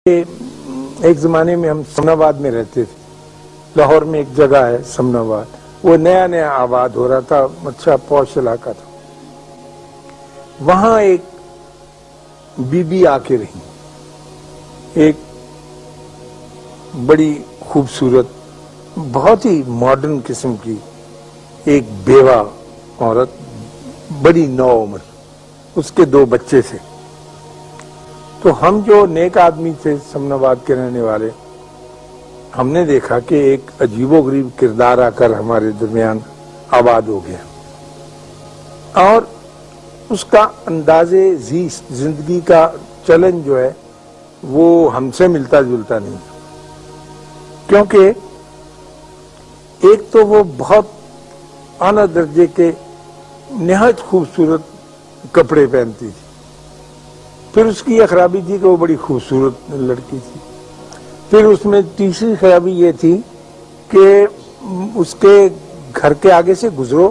ایک زمانے میں ہم سمناباد میں رہتے تھے. لاہور میں ایک جگہ ہے سمناباد, وہ نیا نیا آباد ہو رہا تھا, اچھا پوش علاقہ تھا. وہاں ایک بی بی آ کے رہی, ایک بڑی خوبصورت, بہت ہی ماڈرن قسم کی ایک بیوہ عورت, بڑی نو عمر, اس کے 2 بچے تھے. تو ہم جو نیک آدمی تھے سمناباد کے رہنے والے, ہم نے دیکھا کہ ایک عجیب و غریب کردار آ کر ہمارے درمیان آباد ہو گیا, اور اس کا انداز زیست, زندگی کا چلن جو ہے وہ ہم سے ملتا جلتا نہیں, کیونکہ ایک تو وہ بہت اعلیٰ درجے کے نہایت خوبصورت کپڑے پہنتی تھی. پھر اس کی یہ خرابی تھی کہ وہ بڑی خوبصورت لڑکی تھی. پھر اس میں تیسری خرابی یہ تھی کہ اس کے گھر کے آگے سے گزرو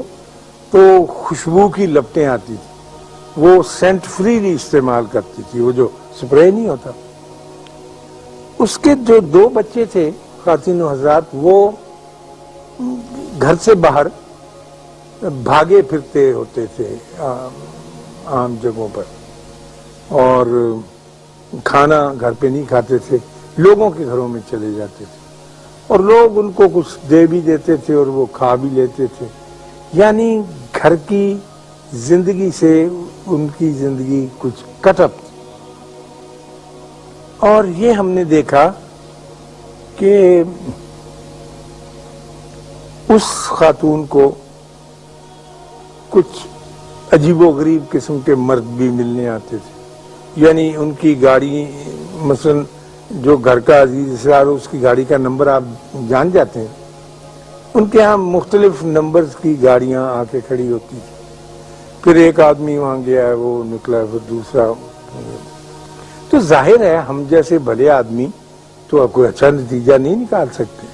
تو خوشبو کی لپٹیں آتی تھی. وہ سینٹ فریلی استعمال کرتی تھی, وہ جو سپرے نہیں ہوتا. اس کے جو 2 بچے تھے خواتین و حضرات, وہ گھر سے باہر بھاگے پھرتے ہوتے تھے عام جگہوں پر, اور کھانا گھر پہ نہیں کھاتے تھے, لوگوں کے گھروں میں چلے جاتے تھے, اور لوگ ان کو کچھ دے بھی دیتے تھے اور وہ کھا بھی لیتے تھے. یعنی گھر کی زندگی سے ان کی زندگی کچھ کٹ اپ تھی. اور یہ ہم نے دیکھا کہ اس خاتون کو کچھ عجیب و غریب قسم کے مرد بھی ملنے آتے تھے. یعنی ان کی گاڑی, مثلا جو گھر کا عزیز اسرار ہو, اس کی گاڑی کا نمبر آپ جان جاتے ہیں, ان کے ہاں مختلف نمبرز کی گاڑیاں آ کے کھڑی ہوتی تھی. پھر ایک آدمی وہاں گیا ہے, وہ نکلا, پھر دوسرا. تو ظاہر ہے ہم جیسے بھلے آدمی تو کوئی اچھا نتیجہ نہیں نکال سکتے.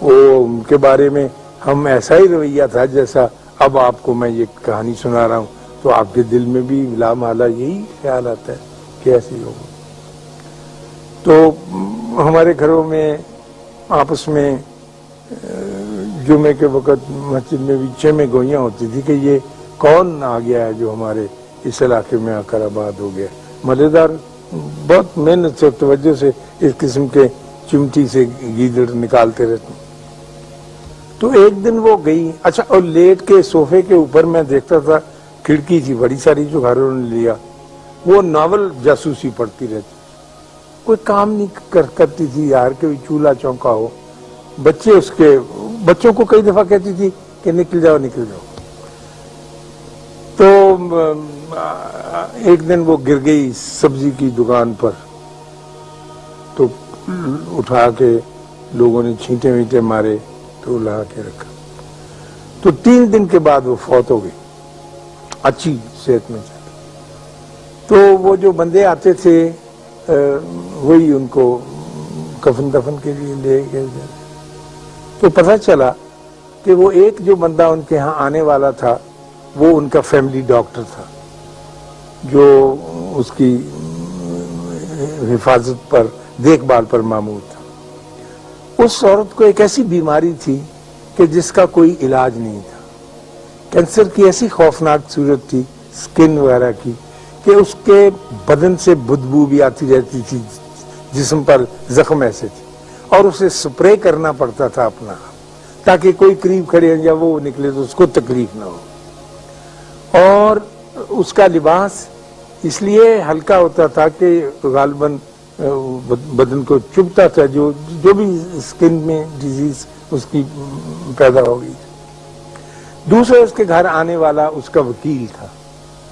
وہ ان کے بارے میں ہم ایسا ہی رویہ تھا جیسا اب آپ کو میں یہ کہانی سنا رہا ہوں, تو آپ کے دل میں بھی لا محالہ یہی خیال آتا ہے کہ ایسے ہی ہوگا. تو ہمارے گھروں میں آپس میں جمعے کے وقت مسجد میں بھی چیمیں گوئیاں ہوتی تھی کہ یہ کون آ گیا ہے جو ہمارے اس علاقے میں آ کر آباد ہو گیا. مزیدار, بہت محنت سے, توجہ سے اس قسم کے چمٹی سے گیدڑ نکالتے رہتے. تو ایک دن وہ گئی, اچھا, اور لیٹ کے صوفے کے اوپر میں دیکھتا تھا, کھڑکی تھی بڑی ساری جو گھروں نے لیا, وہ ناول جاسوسی پڑھتی رہتی. کوئی کام نہیں کرتی تھی یار, کہ چولہا چونکا ہو. بچے اس کے بچوں کو کئی دفعہ کہتی تھی کہ نکل جاؤ نکل جاؤ. تو ایک دن وہ گر گئی سبزی کی دکان پر, تو اٹھا کے لوگوں نے چھینٹے وینٹے مارے تو لا کے رکھا. تو 3 دن کے بعد وہ فوت ہو گئی, اچھی صحت میں. تو وہ جو بندے آتے تھے وہی ان کو کفن دفن کے لیے لے گئے. تو پتہ چلا کہ وہ ایک جو بندہ ان کے ہاں آنے والا تھا وہ ان کا فیملی ڈاکٹر تھا, جو اس کی حفاظت پر, دیکھ بھال پر مامور تھا. اس عورت کو ایک ایسی بیماری تھی کہ جس کا کوئی علاج نہیں تھا. کینسر کی ایسی خوفناک صورت تھی سکن وغیرہ کی کہ اس کے بدن سے بدبو بھی آتی رہتی تھی, جسم پر زخم ایسے تھے, اور اسے سپرے کرنا پڑتا تھا اپنا, تاکہ کوئی قریب کھڑے یا وہ نکلے تو اس کو تکلیف نہ ہو. اور اس کا لباس اس لیے ہلکا ہوتا تھا کہ غالباً بدن کو چبھتا تھا, جو بھی سکن میں ڈیزیز اس کی پیدا ہو گئی. دوسرا اس کے گھر آنے والا اس کا وکیل تھا,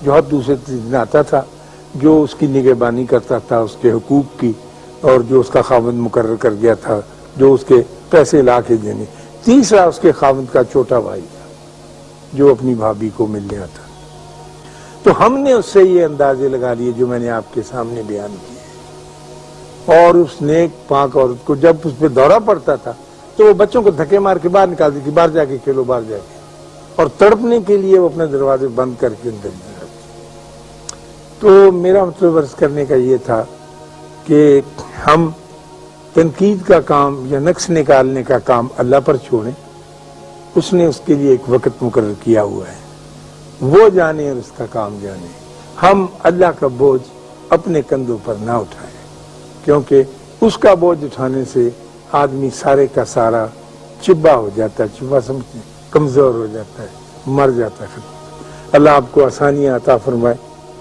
جو ہر دوسرے دن آتا تھا, جو اس کی نگہبانی کرتا تھا اس کے حقوق کی, اور جو اس کا خاوند مقرر کر گیا تھا جو اس کے پیسے لا کے دینے. تیسرا اس کے خاوند کا چھوٹا بھائی تھا جو اپنی بھابھی کو ملنے آتا. تو ہم نے اس سے یہ اندازے لگا لیے جو میں نے آپ کے سامنے بیان کیے, اور اس نیک پاک عورت کو جب اس پہ دورہ پڑتا تھا تو وہ بچوں کو دھکے مار کے باہر نکال دیتی, باہر جا کے کھیلو, باہر جا کے, اور تڑپنے کے لیے وہ اپنے دروازے بند کر کے اندر جاتی. تو میرا مطلب عرض کرنے کا یہ تھا کہ ہم تنقید کا کام یا نقص نکالنے کا کام اللہ پر چھوڑیں. اس نے اس کے لیے ایک وقت مقرر کیا ہوا ہے، وہ جانے اور اس کا کام جانے. ہم اللہ کا بوجھ اپنے کندھوں پر نہ اٹھائیں، کیونکہ اس کا بوجھ اٹھانے سے آدمی سارے کا سارا چبا ہو جاتا ہے، چبا سمجھتے ہیں، کمزور ہو جاتا ہے، مر جاتا ہے. اللہ آپ کو آسانیاں عطا فرمائے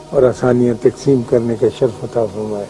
اور آسانیاں تقسیم کرنے کا شرف عطا فرمائے.